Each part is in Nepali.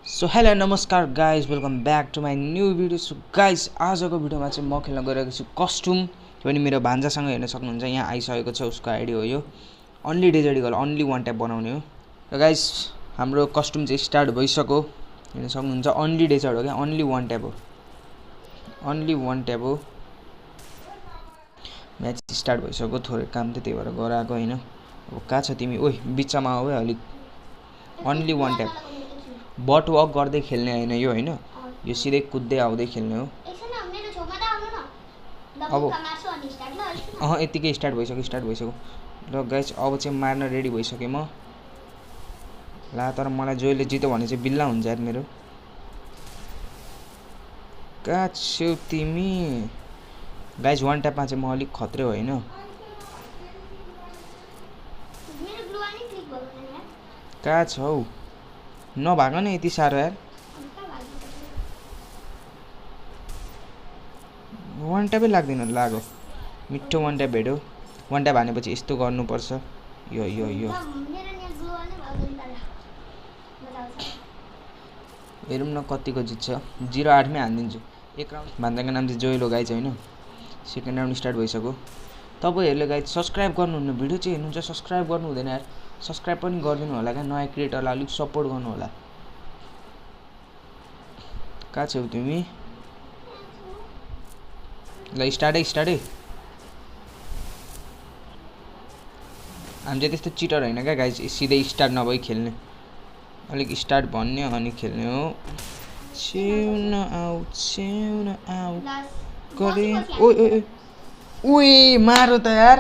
सो हेलो नमस्कार guys welcome back to my new video. So guys आजको भिडियोमा चाहिँ म खेल्न गइरहेको छु कस्ट्युम। त्यो पनि मेरो भान्जासँग हेर्न सक्नुहुन्छ, यहाँ आइसकेको छ। उसको आइडी हो यो, only desert eagle, only one tap बनाउने हो। र गाइज हाम्रो कस्ट्युम चाहिँ स्टार्ट भइसक्यो, हेर्न सक्नुहुन्छ। अन्ली डेजर्ट हो क्या, अन्ली वान ट्याप हो, अन्ली वान ट्याप हो। म्याच स्टार्ट भइसक्यो, थोरै काम थियो त्यही भएर गराएको होइन। अब कहाँ छ तिमी? ओइ बिचमा आऊ है अलिक। Only one tap, but work गर्दै खेल्ने होइन यो, होइन यो सिधै कुद्दै आउँदै खेल्ने हो। अब यत्तिकै स्टार्ट भइसक्यो। र गाइस अब चाहिँ मार्न रेडी भइसकेँ म। ला तर मलाई जोइले जित्यो भने चाहिँ बिल्ला हुन्छ यार मेरो। कहाँ छौ तिमी? गाइस वान ट्यापमा चाहिँ म अलिक खत्रै होइन। कहाँ छौ? नभाग न यति साह्रो यार। वान ट्यापै लाग्दैन। लाग्यो, मिठो वान ट्याप भेट्यो। वान ट्याप हानेपछि यस्तो गर्नुपर्छ। यो यो यो हेरौँ न कतिको जित्छ। 0-8मै हानिदिन्छु। एक राउन्ड भन्दाको नाम चाहिँ जोइलो गाइज, होइन। सेकेन्ड राउन्ड स्टार्ट भइसक्यो। तपाईँहरूले गाइज सब्सक्राइब गर्नुहुन्न, भिडियो चाहिँ हेर्नुहुन्छ सब्सक्राइब गर्नु हुँदैन यार। सब्सक्राइब पनि गरिदिनु होला क्या, नयाँ क्रिएटरलाई अलिक सपोर्ट गर्नु होला। कहाँ छौ तिमी? ल स्टार्टै। हामी चाहिँ त्यस्तो चिटर होइन क्या गाइज, सिधै स्टार्ट नभई खेल्ने। अलिक स्टार्ट भन्ने अनि खेल्ने हो। छेउन आऊ गरे। ओए मारो त यार,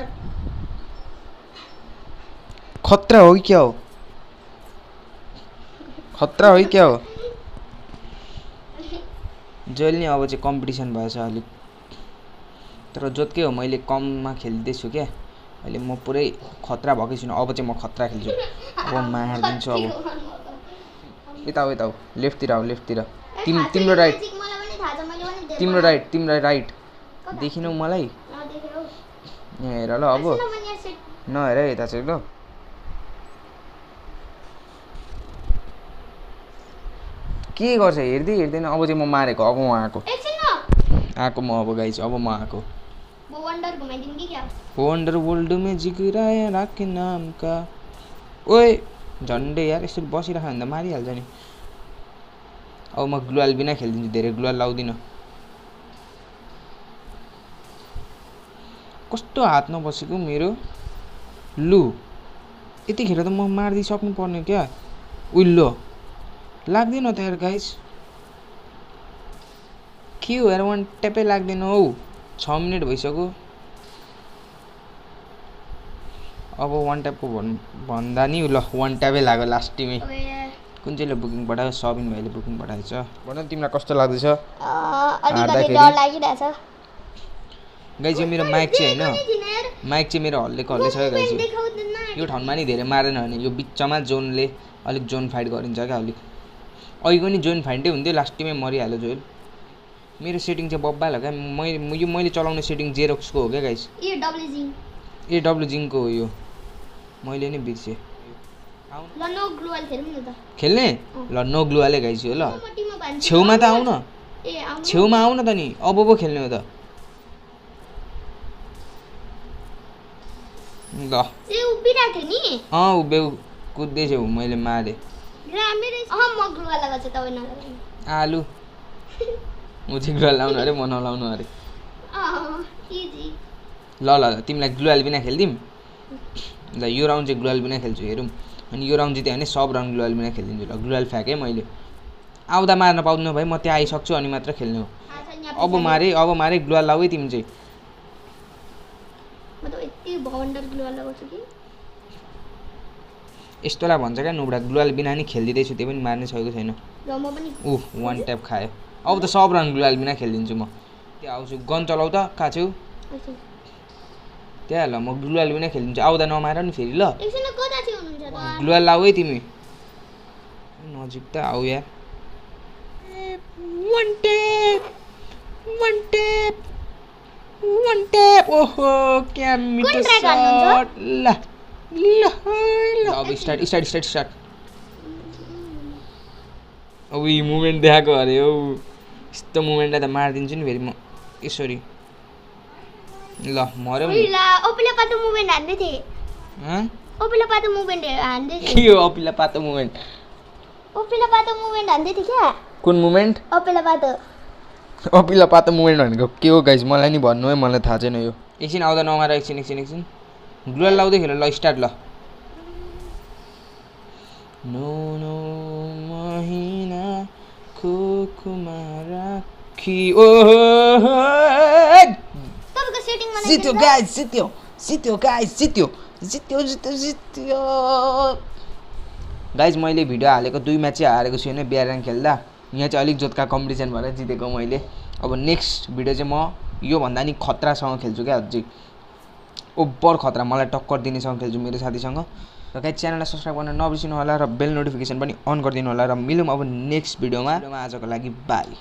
खतरा हो क्या हो? खतरा हो क्या हो? जोइल नि अब चाहिँ कम्पिटिसन भएछ अलिक, तर जोत्कै हो। मैले कममा खेल्दैछु क्या अहिले, म पुरै खतरा भएकै छुइनँ। अब चाहिँ म खतरा खेल्छु, अब मारिदिन्छु। अब यता लेफ्टतिर आऊ, लेफ्टतिर। तिम्रो राइट देखिनौ मलाई? हेर ल, अब नहेर यता चाहिँ ल। के गर्छ हेर्दैन। अब चाहिँ म मारेको, अब म आएको म अब गाइस, अब म आएको। वन्डर वर्ल्ड में जिगराया राखे नाम का। ओए झन्डै यार, यसरी बसिराख भने त मारिहाल्छ नि। अब म ग्लुवाल बिना खेलिदिन्छु, धेरै ग्लुवाल लाउँदिनँ। कस्तो हात नबसेको मेरो। लु यतिखेर त म मारिदिइसक्नु पर्ने क्या। उल्लो लाग्दैन त यार गाइस, के हो यार? वान ट्यापै लाग्दैन हौ। 6 मिनट भइसक्यो। अब वान ट्यापको भन्दा नि ल वान ट्यापै लाग्यो लास्ट टिमै। कुन चाहिँले बुकिङ पठायो? सबिन भाइले बुकिङ पठाएछ। भन तिमीलाई कस्तो लाग्दैछ हार्दाखेरि? गाइस यो मेरो माइक चाहिँ होइन, माइक चाहिँ मेरो हल्लेको हल्लै छ क्या गाइस। यो ठाउँमा नि धेरै मारेन भने यो बिचमा जोनले अलिक जोन फाइट गरिन्छ क्या अलिक। अघिको नि जोन फाइटै हुन्थ्यो, लास्ट टिमै मरिहाल्यो जोइल। मेरो सेटिङ चाहिँ बब्बाल हो क्या। मैले चलाउने सेटिङ जेरोक्सको हो क्या गाइस। डब्लु जिङको हो यो, मैले नै बिर्सेँ। खेल्ने ल, नो ग्लुवालै गाइस यो। ल छेउमा त आउन, छेउमा आउन त नि। अब पो खेल्ने हो त ल। उभियो कुद्दैछौ, मैले मारेँ। आलु म चाहिँ ग्लुवाल लाउनु अरे, म नलाउनु अरे। ल तिमीलाई ग्लुवाल बिना खेलिदिउँ। ल यो राउन्ड चाहिँ ग्लुवाल बिना खेल्छु, हेरौँ। अनि यो राउन्ड जित्यो भने सब राउन्ड ग्लुवाल बिना खेलिदिन्छु। ल ग्लुवाल फ्याँकेँ मैले। आउँदा मार्न पाउँदैन भाइ, म त्यहाँ आइसक्छु अनि मात्र खेल्ने हो। अब मारे ग्लुवाल लाऊ है तिमी चाहिँ। यस्तोलाई भन्छ क्या नुब्रा, ग्लुवाल बिना नि खेलिदिँदैछु, त्यो पनि मार्नै सकेको छैन। वान ट्याप खायो। अब त सब राउन्ड ग्लुवाल बिना खेलिदिन्छु म। त्यहाँ आउँछु, गन चलाउ त। कहाँ छौ? त्यहाँ ल, म ग्लुवाल बिना खेलिदिन्छु। आउँदा नमार नि फेरि ल। ग्लुवाल लाऊ है तिमी, नजिक त आऊ यार। वान ट्याप ओहो क्या मिठो सट। ल अब स्टार्ट। अब यी मुभमेन्ट देखाएको अरे हौ यस्तो मुभमेन्टलाई त मारिदिन्छु नि फेरि म यसरी ल मर्यो ओपिला पातो मुभमेन्ट हान्दै थिए ओपिला पातो मुभमेन्ट हान्दै थिए के हो ओपिला पातो मुभमेन्ट हान्दै थिए क्या कुन मुभमेन्ट ओपिला पातो मुभमेन्ट भनेको के हो गाइस मलाई नि भन्नु है मलाई थाहा छैन यो एकछिन आउँदा नमार एकछिन ग्लुअल लाउँदै खेल ल स्टार्ट ल नो नो महिना खोकुमा राखी ओ तपाईको सेटिङमा जित्यो गाइस जित्यो गाइस मैले भिडियो हालेको 2 म्याच चाहिँ हारेको छु हैन बिआरएन खेल्दा यहाँ चाहिँ अलिक जोतका कम्पिटिसन भएर जितेको मैले अब नेक्स्ट भिडियो चाहिँ म यो भन्दा नि खतरासँग खेल्छु क्या अझै ओभर खतरा मलाई टक्कर दिनेसँग खेल्छु मेरो साथीसँग र गाइस च्यानललाई सब्स्क्राइब गर्न नबिर्सिनु होला र बेल नोटिफिकेसन पनि अन गरिदिनु होला र मिलौँ अब नेक्स्ट भिडियोमा आजको लागि बाई।